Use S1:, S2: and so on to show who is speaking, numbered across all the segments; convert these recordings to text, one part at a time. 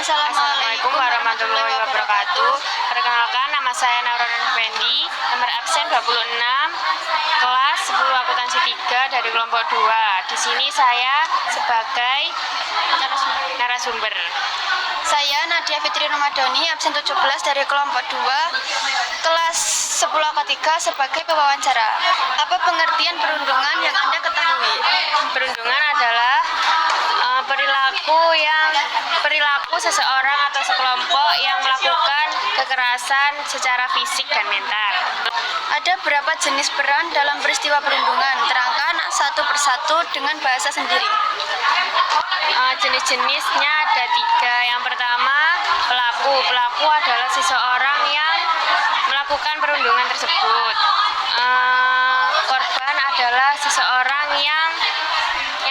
S1: Assalamualaikum warahmatullahi wabarakatuh. Perkenalkan, nama saya Naurul Effendi, nomor absen 26, kelas 10 akuntansi 3 dari kelompok 2. Di sini saya sebagai narasumber.
S2: Saya Nadia Fitri Ramadhani, absen 17 dari kelompok 2, kelas 10 AK 3 sebagai pewawancara. Apa pengertian perundungan yang Anda ketahui?
S1: Perundungan adalah perilaku seseorang atau sekelompok yang melakukan kekerasan secara fisik dan mental.
S2: Ada berapa jenis peran dalam peristiwa perundungan? Terangkan satu persatu dengan bahasa sendiri.
S1: Jenis-jenisnya ada 3. Yang pertama, pelaku. Pelaku adalah seseorang yang melakukan perundungan tersebut. Korban adalah seseorang yang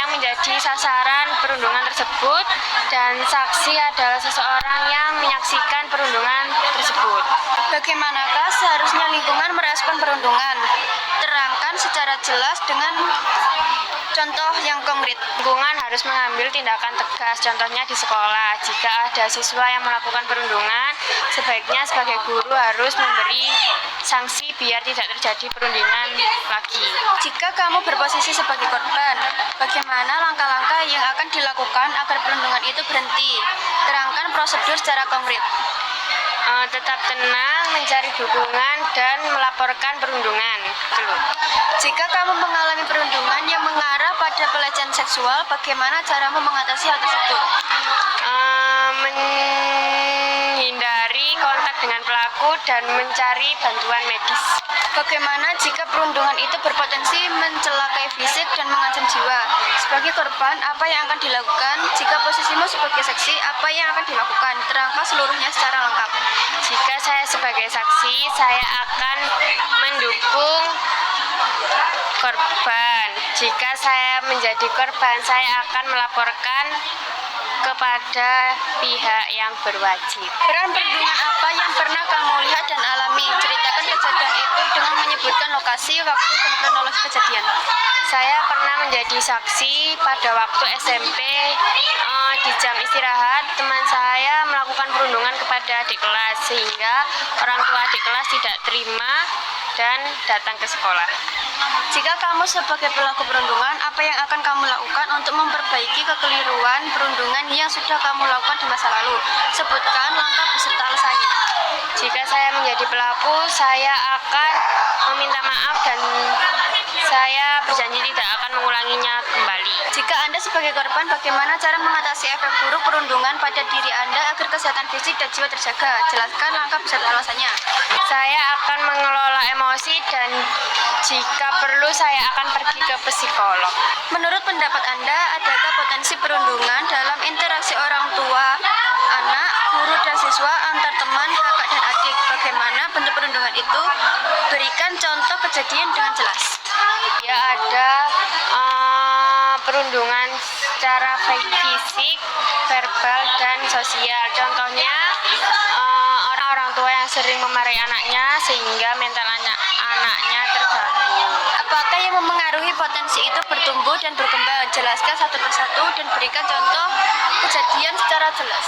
S1: menjadi sasaran perundungan tersebut, dan saksi adalah seseorang yang menyaksikan perundungan tersebut.
S2: Bagaimanakah seharusnya lingkungan merespon perundungan? Terangkan secara jelas dengan contoh yang konkret.
S1: Lingkungan harus mengambil tindakan tegas, contohnya di sekolah. Jika ada siswa yang melakukan perundungan, sebaiknya sebagai guru harus memberi sanksi biar tidak terjadi perundungan lagi.
S2: Jika kamu berposisi sebagai korban, bagaimana langkah-langkah yang akan dilakukan agar perundungan itu berhenti? Terangkan prosedur secara konkret.
S1: Tetap tenang, mencari dukungan, dan melaporkan perundungan.
S2: Jika kamu mengalami perundungan yang mengarah pada pelecehan seksual, bagaimana caramu mengatasi hal tersebut?
S1: Menghindari kontak dengan pelaku dan mencari bantuan medis.
S2: Bagaimana jika perundungan itu berpotensi mencelakai fisik dan mengancam jiwa? Sebagai korban, apa yang akan dilakukan? Jika posisimu sebagai saksi, apa yang akan dilakukan? Terangkan seluruhnya secara lengkap.
S1: Jika saya sebagai saksi, saya akan mendukung korban. Jika saya menjadi korban, saya akan melaporkan kepada pihak yang berwajib.
S2: Peran perundungan apa yang pernah kamu lihat dan alami? Ceritakan kejadian itu dengan menyebutkan lokasi, waktu, dan kronologi kejadian.
S1: Saya pernah menjadi saksi pada waktu SMP. Di jam istirahat, teman saya melakukan perundungan kepada adik kelas, sehingga orang tua adik kelas tidak terima dan datang ke sekolah.
S2: Jika kamu sebagai pelaku perundungan, apa yang akan kamu lakukan untuk memperbaiki kekeliruan perundungan yang sudah kamu lakukan di masa lalu? Sebutkan langkah beserta alasannya.
S1: Jika saya menjadi pelaku, saya akan meminta maaf dan saya berjanji tidak akan mengulanginya kembali.
S2: Jika Anda sebagai korban, bagaimana cara mengatasi efek buruk perundungan pada diri Anda agar kesehatan fisik dan jiwa terjaga? Jelaskan langkah beserta alasannya.
S1: Saya akan mengelola emosi dan jika perlu saya akan pergi ke psikolog.
S2: Menurut pendapat Anda, adakah potensi perundungan dalam interaksi orang tua, anak, guru, dan siswa antar teman, kakak, dan adik? Bagaimana bentuk perundungan itu? Berikan contoh kejadian dengan jelas.
S1: Ya, ada perundungan secara fisik, verbal, dan sosial. Contohnya orang tua yang sering memarahi anaknya sehingga mental anaknya terganggu.
S2: Apakah yang memengaruhi potensi itu bertumbuh dan berkembang? Jelaskan satu persatu dan berikan contoh kejadian secara jelas.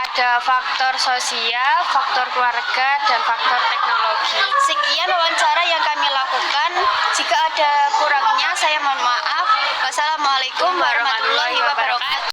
S1: Ada faktor sosial, faktor keluarga, dan faktor teknologi.
S2: Sekian wawancara yang kami lakukan. Jika ada kurangnya, saya mohon maaf. Wassalamualaikum warahmatullahi wabarakatuh.